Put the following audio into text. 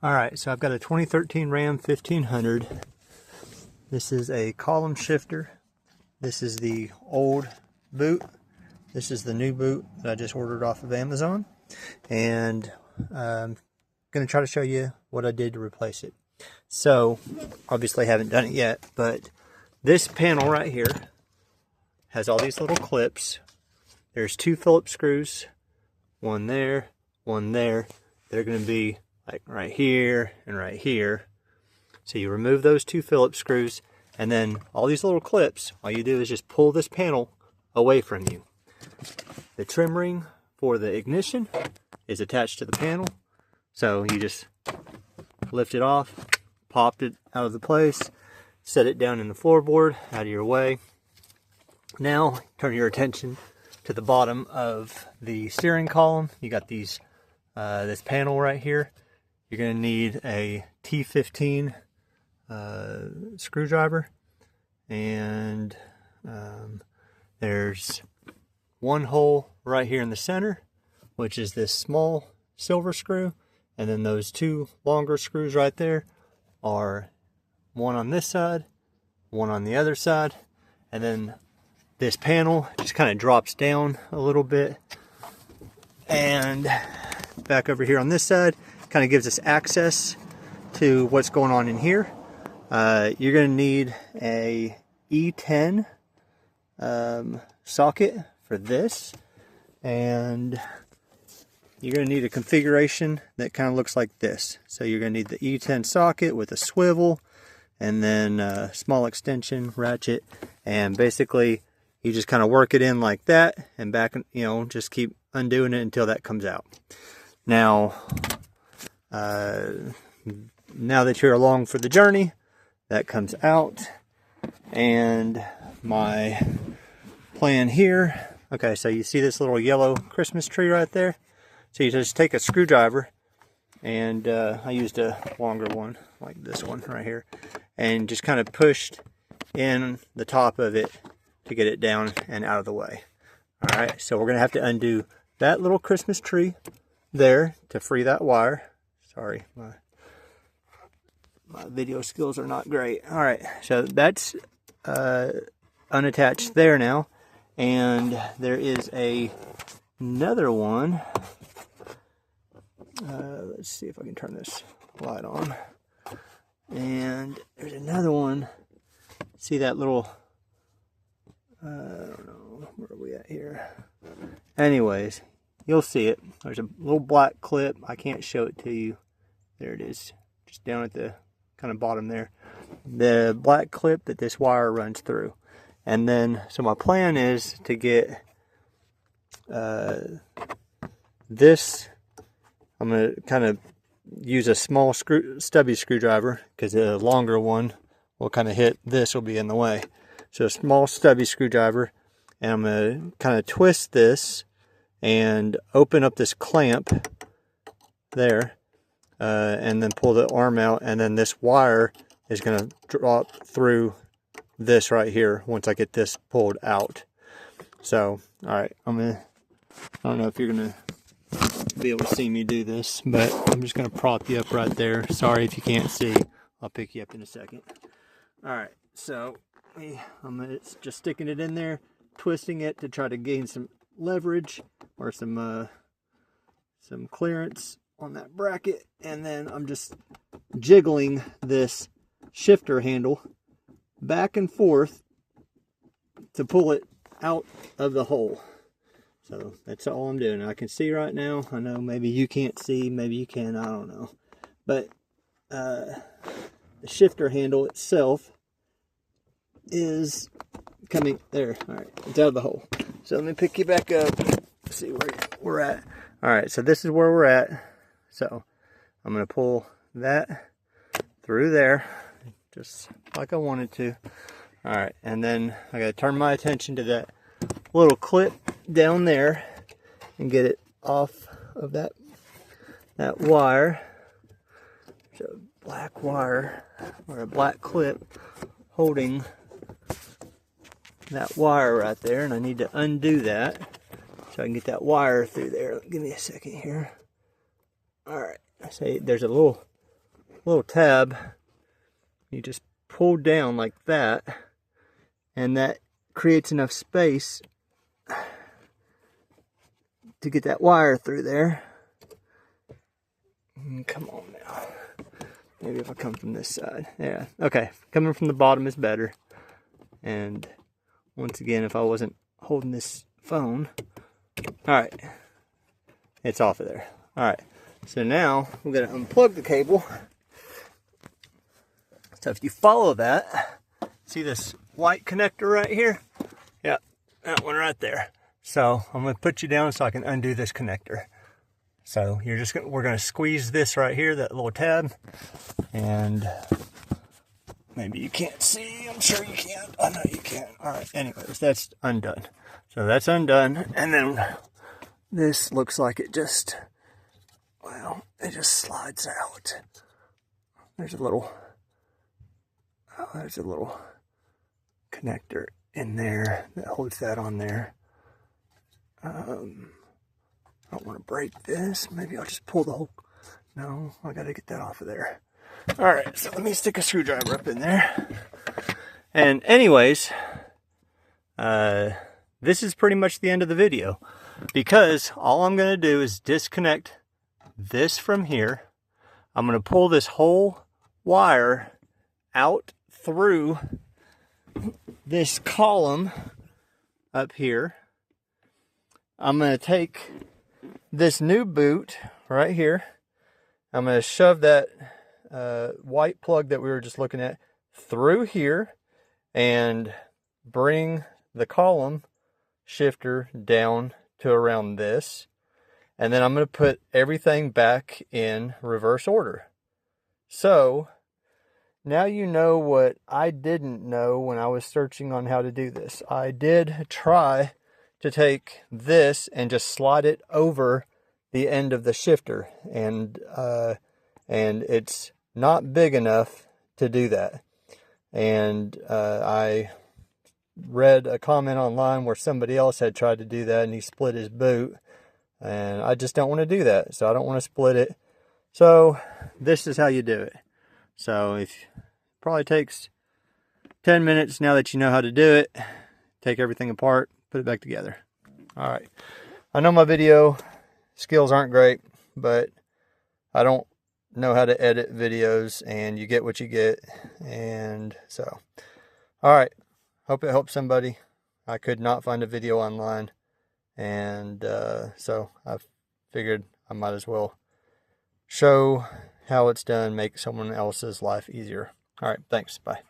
Alright, so I've got a 2013 Ram 1500. This is a column shifter. This is the old boot. This is the new boot that I just ordered off of Amazon. And I'm going to try to show you what I did to replace it. So, obviously I haven't done it yet, but this panel right here has all these little clips. There's two Phillips screws, one there, one there. They're going to be like right here and right here. So you remove those two Phillips screws, and then all these little clips, all you do is just pull this panel away from you. The trim ring for the ignition is attached to the panel. So you just lift it off, pop it out of the place, set it down in the floorboard, out of your way. Now turn your attention to the bottom of the steering column. You got these this panel right here. You're going to need a T15 screwdriver, and there's one hole right here in the center, which is this small silver screw, and then those two longer screws right there are one on this side, one on the other side, and then this panel just kind of drops down a little bit, and back over here on this side kind of gives us access to what's going on in here. You're going to need a E10 socket for this, and you're going to need a configuration that kind of looks like this. So you're going to need the E10 socket with a swivel, and then a small extension ratchet, and basically you just kind of work it in like that, and back, you know, just keep undoing it until that comes out. Now, now that you're along for the journey, that comes out, and my plan here, okay, so you see this little yellow Christmas tree right there? So you just take a screwdriver, and I used a longer one, like this one right here, and just kind of pushed in the top of it to get it down and out of the way. Alright, so we're going to have to undo that little Christmas tree there to free that wire. Sorry, my video skills are not great. Alright, so that's unattached there now, and there is another one. Let's see if I can turn this light on. And there's another one. See that little, I don't know, where are we at here? Anyways, you'll see it. There's a little black clip. I can't show it to you. There it is, just down at the kind of bottom there. The black clip that this wire runs through. And then, so my plan is to get this. I'm going to kind of use a small stubby screwdriver, because the longer one will kind of hit this, will be in the way. So a small stubby screwdriver, and I'm going to kind of twist this and open up this clamp there, and then pull the arm out, and then this wire is going to drop through this right here once I get this pulled out. So, alright, I don't know if you're going to be able to see me do this, but I'm just going to prop you up right there. Sorry if you can't see. I'll pick you up in a second. Alright, so I'm just sticking it in there, twisting it to try to gain some leverage or some clearance on that bracket, and then I'm just jiggling this shifter handle back and forth to pull it out of the hole. So that's all I'm doing. I can see right now. I know maybe you can't see, maybe you can, I don't know. But the shifter handle itself is coming there. Alright, it's out of the hole. So let me pick you back up, see where we're at. Alright, so this is where we're at. So I'm going to pull that through there, just like I wanted to. Alright, and then I got to turn my attention to that little clip down there and get it off of that wire. So black wire, or a black clip holding that wire right there, and I need to undo that so I can get that wire through there. Give me a second here. Alright, I say there's a little little tab, you just pull down like that, and that creates enough space to get that wire through there. Come on now. Maybe if I come from this side. Yeah, okay. Coming from the bottom is better. And once again, if I wasn't holding this phone, all right, it's off of there. All right, so now we're gonna unplug the cable. So if you follow that, see this white connector right here? Yeah, that one right there. So I'm gonna put you down so I can undo this connector. So we're gonna squeeze this right here, that little tab, and maybe you can't see, I'm sure you can't. Oh no, you can. All right, anyways, that's undone. So that's undone, and then this looks like it just, well, it just slides out. There's a little connector in there that holds that on there. I don't want to break this. Maybe I'll just pull the whole, no, I gotta get that off of there. All right, so let me stick a screwdriver up in there. And anyways, this is pretty much the end of the video, because all I'm gonna do is disconnect this from here. I'm gonna pull this whole wire out through this column up here. I'm going to take this new boot right here. I'm going to shove that white plug that we were just looking at through here and bring the column shifter down to around this. And then I'm going to put everything back in reverse order. So now you know what I didn't know when I was searching on how to do this. I did try to take this and just slide it over the end of the shifter, and it's not big enough to do that. And I read a comment online where somebody else had tried to do that and he split his boot, and I just don't want to do that, so I don't want to split it. So this is how you do it. So it probably takes 10 minutes now that you know how to do it. Take everything apart, put it back together. All right. I know my video skills aren't great, but I don't know how to edit videos, and you get what you get. And so, all right. Hope it helps somebody. I could not find a video online, and so I figured I might as well show how it's done, make someone else's life easier. All right, thanks. Bye.